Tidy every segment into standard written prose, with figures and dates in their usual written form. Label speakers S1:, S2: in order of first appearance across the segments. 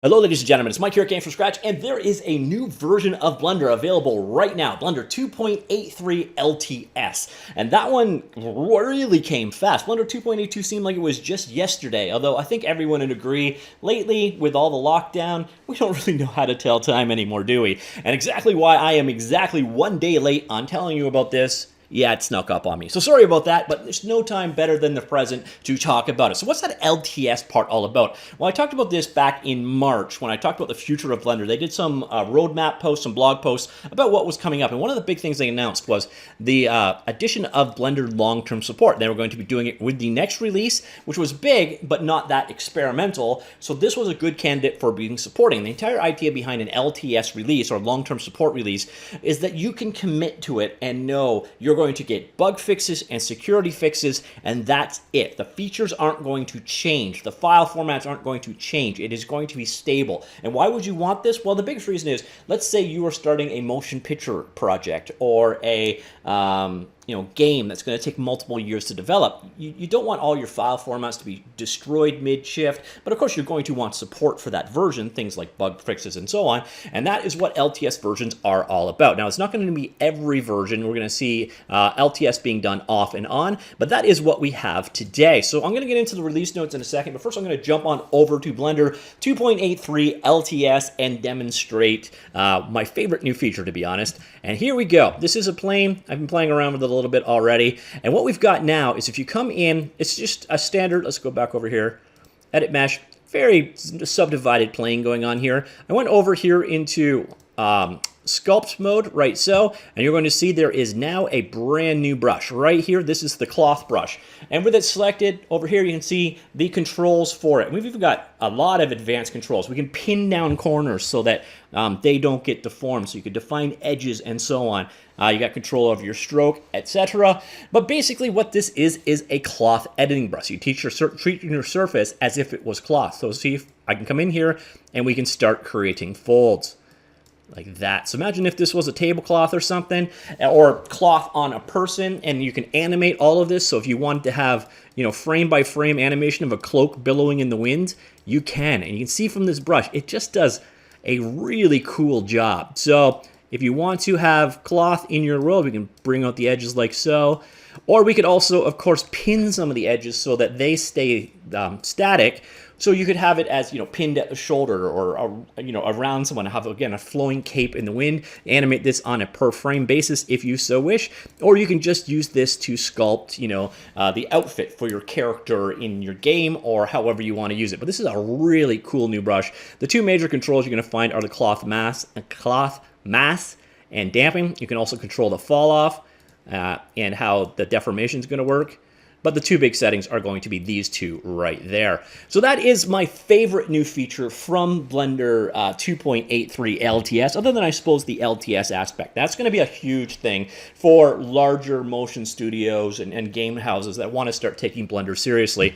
S1: Hello ladies and gentlemen, it's Mike here at Games from Scratch, and there is a new version of Blender available right now, Blender 2.83 LTS, and that one really came fast. Blender 2.82 seemed like it was just yesterday, although I think everyone would agree, lately, with all the lockdown, we don't really know how to tell time anymore, do we? And exactly why I am exactly one day late on telling you about this. Yeah, it snuck up on me. So sorry about that, but there's no time better than the present to talk about it. So what's that LTS part all about? Well, I talked about this back in March when I talked about the future of Blender. They did some roadmap posts, some blog posts about what was coming up. And one of the big things they announced was the addition of Blender long-term support. They were going to be doing it with the next release, which was big, but not that experimental. So this was a good candidate for being supporting. The entire idea behind an LTS release or long-term support release is that you can commit to it and know you're going to get bug fixes and security fixes, and that's it. The features aren't going to change. The file formats aren't going to change. It is going to be stable. And why would you want this? Well, the biggest reason is, let's say you are starting a motion picture project or a game that's going to take multiple years to develop. You don't want all your file formats to be destroyed mid-shift, but of course you're going to want support for that version, things like bug fixes and so on, and that is what LTS versions are all about. Now, it's not going to be every version. We're going to see LTS being done off and on, but that is what we have today. So I'm going to get into the release notes in a second, but first I'm going to jump on over to Blender 2.83 LTS and demonstrate my favorite new feature, to be honest. And here we go. This is a plane. I've been playing around with it a little bit already. And what we've got now is if you come in, it's just a standard, let's go back over here, edit mesh, very subdivided plane going on here. I went over here into sculpt mode, right so, and you're going to see there is now a brand new brush right here. This is the cloth brush, and with it selected over here you can see the controls for it. We've even got a lot of advanced controls. We can pin down corners so that they don't get deformed, so you can define edges and so on. You got control of your stroke, etc. But basically what this is a cloth editing brush. You treat your surface as if it was cloth. So see if I can come in here and we can start creating folds like that. So imagine if this was a tablecloth or something, or cloth on a person, and you can animate all of this. So if you wanted to have, frame by frame animation of a cloak billowing in the wind, you can. And you can see from this brush, it just does a really cool job. So if you want to have cloth in your world, we can bring out the edges like so. Or we could also, of course, pin some of the edges so that they stay static. So you could have it as, pinned at the shoulder or, around someone, have, again, a flowing cape in the wind, animate this on a per frame basis if you so wish, or you can just use this to sculpt, the outfit for your character in your game or however you want to use it. But this is a really cool new brush. The two major controls you're going to find are the cloth mass and damping. You can also control the fall off and how the deformation is going to work. But the two big settings are going to be these two right there. So that is my favorite new feature from Blender 2.83 LTS, other than, I suppose, the LTS aspect. That's going to be a huge thing for larger motion studios and game houses that want to start taking Blender seriously.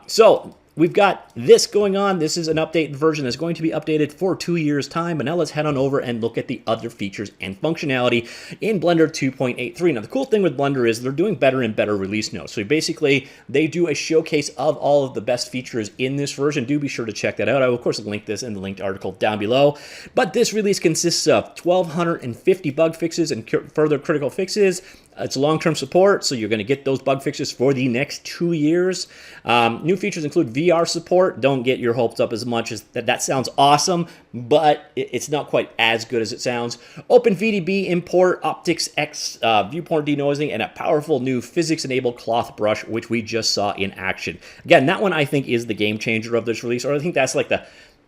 S1: So we've got this going on. This is an updated version that's going to be updated for 2 years' time. But now let's head on over and look at the other features and functionality in Blender 2.83. Now, the cool thing with Blender is they're doing better and better release notes. So basically, they do a showcase of all of the best features in this version. Do be sure to check that out. I will, of course, link this in the linked article down below. But this release consists of 1,250 bug fixes and further critical fixes. It's long-term support, so you're going to get those bug fixes for the next 2 years. New features include VR support. Don't get your hopes up as much as that. That sounds awesome, but it's not quite as good as it sounds. OpenVDB import, Optix viewport denoising, and a powerful new physics-enabled cloth brush, which we just saw in action. Again, that one I think is the game changer of this release, or I think that's like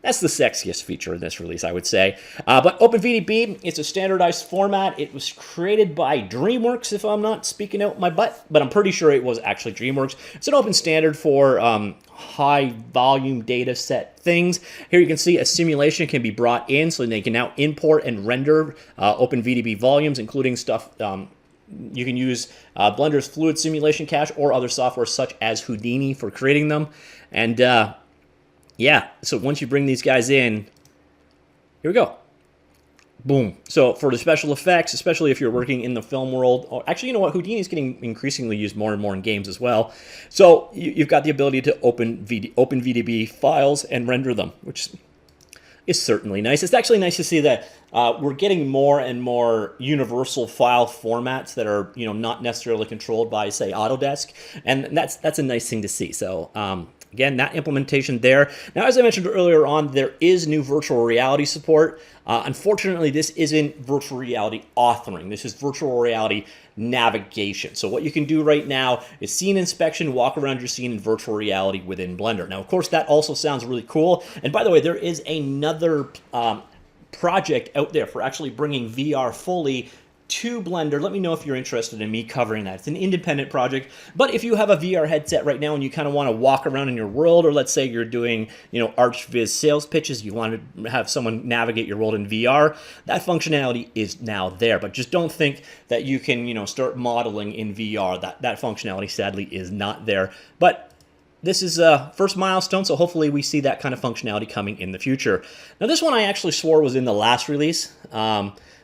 S1: that's the sexiest feature in this release, I would say. But OpenVDB, it's a standardized format. It was created by DreamWorks, if I'm not speaking out my butt, but I'm pretty sure it was actually DreamWorks. It's an open standard for high-volume data set things. Here you can see a simulation can be brought in, so they can now import and render OpenVDB volumes, including stuff. You can use Blender's Fluid Simulation Cache or other software such as Houdini for creating them. And yeah, so once you bring these guys in, here we go. Boom. So for the special effects, especially if you're working in the film world, or actually, you know what, Houdini is getting increasingly used more and more in games as well. So you've got the ability to open VDB files and render them, which is certainly nice. It's actually nice to see that we're getting more and more universal file formats that are, not necessarily controlled by, say, Autodesk, and that's a nice thing to see. So again, that implementation there. Now, as I mentioned earlier on, there is new virtual reality support. Unfortunately, this isn't virtual reality authoring. This is virtual reality navigation. So what you can do right now is scene inspection, walk around your scene in virtual reality within Blender. Now, of course, that also sounds really cool. And by the way, there is another project out there for actually bringing VR fully to Blender. Let me know if you're interested in me covering that. It's an independent project, but if you have a VR headset right now and you kind of want to walk around in your world, or let's say you're doing, ArchViz sales pitches, you want to have someone navigate your world in VR, that functionality is now there. But just don't think that you can, start modeling in VR. That functionality sadly is not there. But this is a first milestone, so hopefully we see that kind of functionality coming in the future. Now, this one I actually swore was in the last release.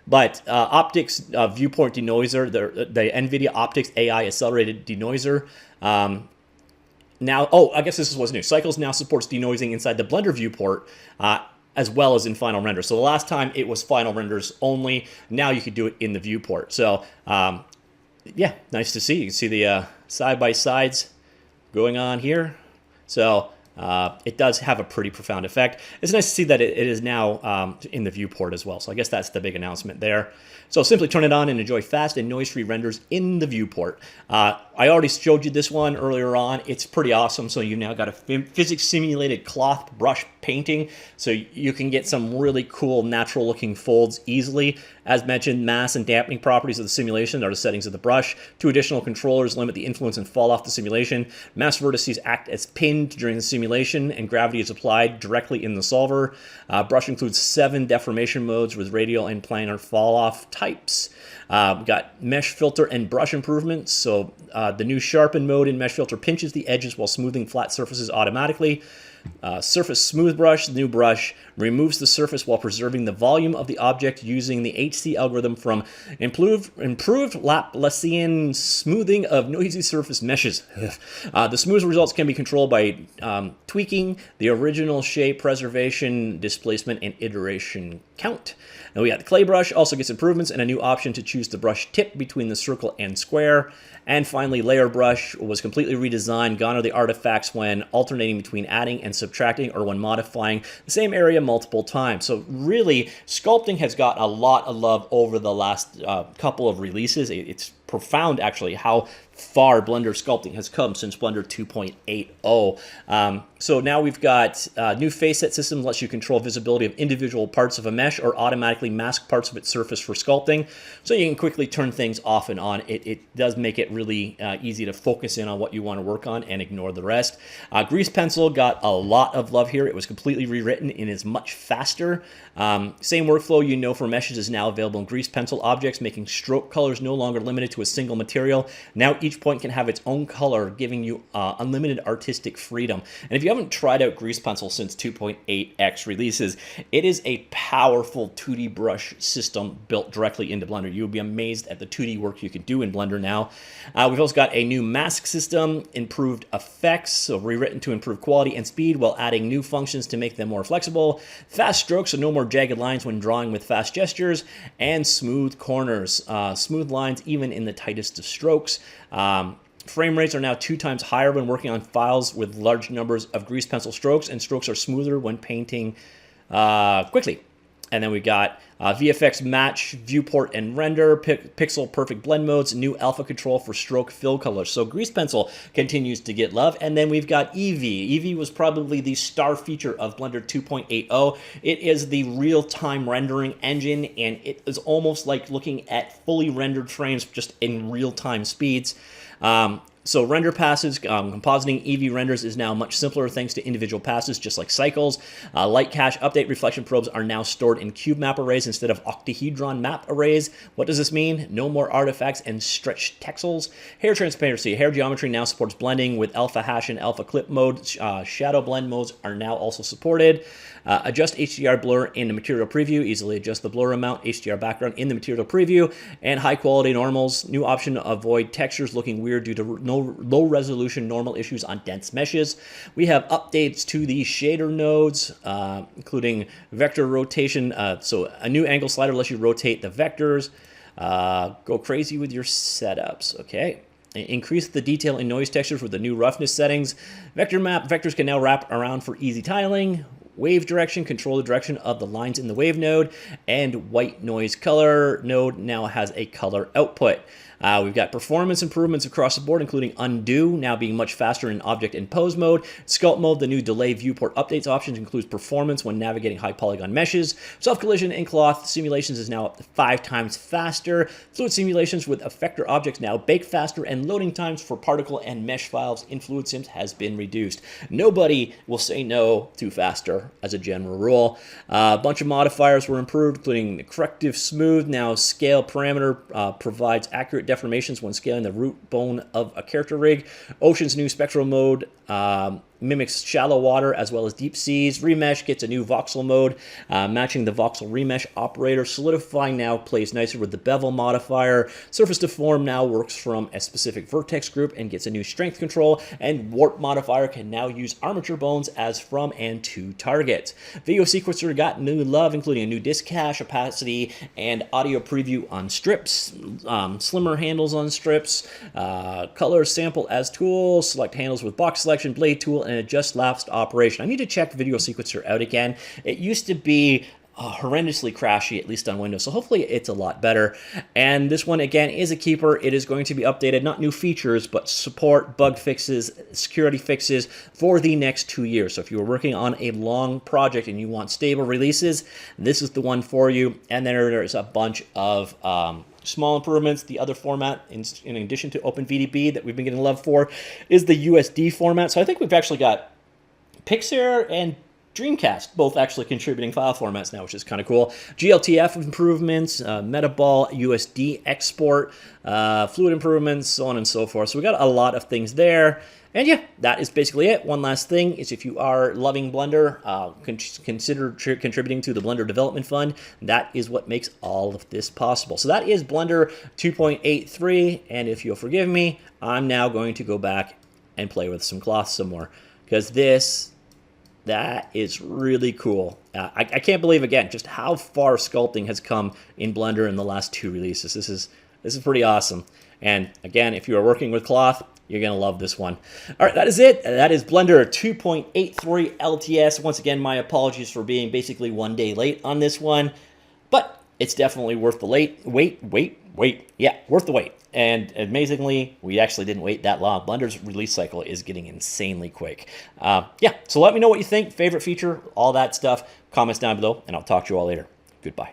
S1: But Optix viewport denoiser, the NVIDIA Optix AI accelerated denoiser. Now, I guess this was new. Cycles now supports denoising inside the Blender viewport as well as in final render. So the last time it was final renders only. Now you could do it in the viewport. So yeah, nice to see. You can see the side-by-sides going on here. So it does have a pretty profound effect. It's nice to see that it is now in the viewport as well. So I guess that's the big announcement there. So simply turn it on and enjoy fast and noise-free renders in the viewport. I already showed you this one earlier on. It's pretty awesome. So you've now got a physics simulated cloth brush painting. So you can get some really cool natural looking folds easily. As mentioned, mass and dampening properties of the simulation are the settings of the brush. 2 additional controllers limit the influence and fall off the simulation. Mass vertices act as pinned during the simulation, and gravity is applied directly in the solver. Brush includes 7 deformation modes with radial and planar fall off types. We've got mesh filter and brush improvements. So the new sharpen mode in mesh filter pinches the edges while smoothing flat surfaces automatically. Surface smooth brush, the new brush, removes the surface while preserving the volume of the object using the HC algorithm from improved Laplacian smoothing of noisy surface meshes. The smooth results can be controlled by tweaking the original shape, preservation, displacement, and iteration count. And we got the clay brush, also gets improvements and a new option to choose the brush tip between the circle and square. And finally, layer brush was completely redesigned. Gone are the artifacts when alternating between adding and subtracting, or when modifying the same area multiple times. So really, sculpting has got a lot of love over the last couple of releases. It's profound, actually, how far Blender sculpting has come since Blender 2.80. So now we've got new face set system, lets you control visibility of individual parts of a mesh or automatically mask parts of its surface for sculpting. So you can quickly turn things off and on. It does make it really easy to focus in on what you want to work on and ignore the rest. Grease Pencil got a lot of love here. It was completely rewritten and is much faster. Same workflow for meshes is now available in Grease Pencil objects, making stroke colors no longer limited to a single material. Now each point can have its own color, giving you unlimited artistic freedom. And if you haven't tried out Grease Pencil since 2.8x releases, it is a powerful 2D brush system built directly into Blender. You'll be amazed at the 2D work you can do in Blender now. We've also got a new mask system, improved effects, so rewritten to improve quality and speed while adding new functions to make them more flexible. Fast strokes, so no more jagged lines when drawing with fast gestures, and smooth corners. Smooth lines even in the tightest of strokes. Frame rates are now 2 times higher when working on files with large numbers of Grease Pencil strokes, and strokes are smoother when painting quickly. And then we got VFX match, viewport, and render, pixel perfect blend modes, new alpha control for stroke fill colors. So Grease Pencil continues to get love. And then we've got Eevee. Eevee was probably the star feature of Blender 2.80. It is the real-time rendering engine, and it is almost like looking at fully rendered frames just in real-time speeds. So render passes, compositing Eevee renders is now much simpler thanks to individual passes, just like cycles. Light cache update reflection probes are now stored in cube map arrays instead of octahedron map arrays. What does this mean? No more artifacts and stretched texels. Hair transparency. Hair geometry now supports blending with alpha hash and alpha clip mode. Shadow blend modes are now also supported. Adjust HDR blur in the material preview. Easily adjust the blur amount, HDR background in the material preview. And high quality normals. New option to avoid textures looking weird due to no low resolution normal issues on dense meshes. We have updates to the shader nodes, including vector rotation. So a new angle slider lets you rotate the vectors. Go crazy with your setups, okay? Increase the detail in noise textures with the new roughness settings. Vector map, vectors can now wrap around for easy tiling. Wave direction, control the direction of the lines in the wave node. And white noise color node now has a color output. We've got performance improvements across the board, including undo, now being much faster in object and pose mode. Sculpt mode, the new delay viewport updates options includes performance when navigating high polygon meshes. Self-collision in cloth simulations is now up to 5 times faster. Fluid simulations with effector objects now bake faster, and loading times for particle and mesh files in Fluid Sims has been reduced. Nobody will say no to faster as a general rule. A bunch of modifiers were improved, including the corrective smooth. Now scale parameter provides accurate deformations when scaling the root bone of a character rig. Ocean's new spectral mode mimics shallow water as well as deep seas. Remesh gets a new voxel mode, matching the voxel remesh operator. Solidifying now plays nicer with the bevel modifier. Surface deform now works from a specific vertex group and gets a new strength control. And warp modifier can now use armature bones as from and to targets. Video sequencer got new love, including a new disk cache, opacity, and audio preview on strips. Slimmer handles on strips. Color sample as tool. Select handles with box selection, blade tool, and adjust lapsed operation. I need to check video sequencer out again. It used to be horrendously crashy, at least on Windows, so hopefully it's a lot better. And this one again is a keeper. It is going to be updated, not new features, but support, bug fixes, security fixes for the next 2 years. So if you were working on a long project and you want stable releases, this is the one for you. And then there's a bunch of small improvements. The other format, in addition to OpenVDB that we've been getting love for, is the USD format. So I think we've actually got Pixar and Dreamcast both actually contributing file formats now, which is kind of cool. GLTF improvements, Metaball USD export, fluid improvements, so on and so forth. So we got a lot of things there. And yeah, that is basically it. One last thing is, if you are loving Blender, consider contributing to the Blender Development Fund. That is what makes all of this possible. So that is Blender 2.83. And if you'll forgive me, I'm now going to go back and play with some cloth some more, because that is really cool. I can't believe, again, just how far sculpting has come in Blender in the last 2 releases. This is pretty awesome. And again, if you are working with cloth, you're going to love this one. All right, that is it. That is Blender 2.83 LTS. Once again, my apologies for being basically 1 day late on this one, but it's definitely worth the wait. Yeah, worth the wait. And amazingly, we actually didn't wait that long. Blender's release cycle is getting insanely quick. Yeah, so let me know what you think, favorite feature, all that stuff. Comments down below, and I'll talk to you all later. Goodbye.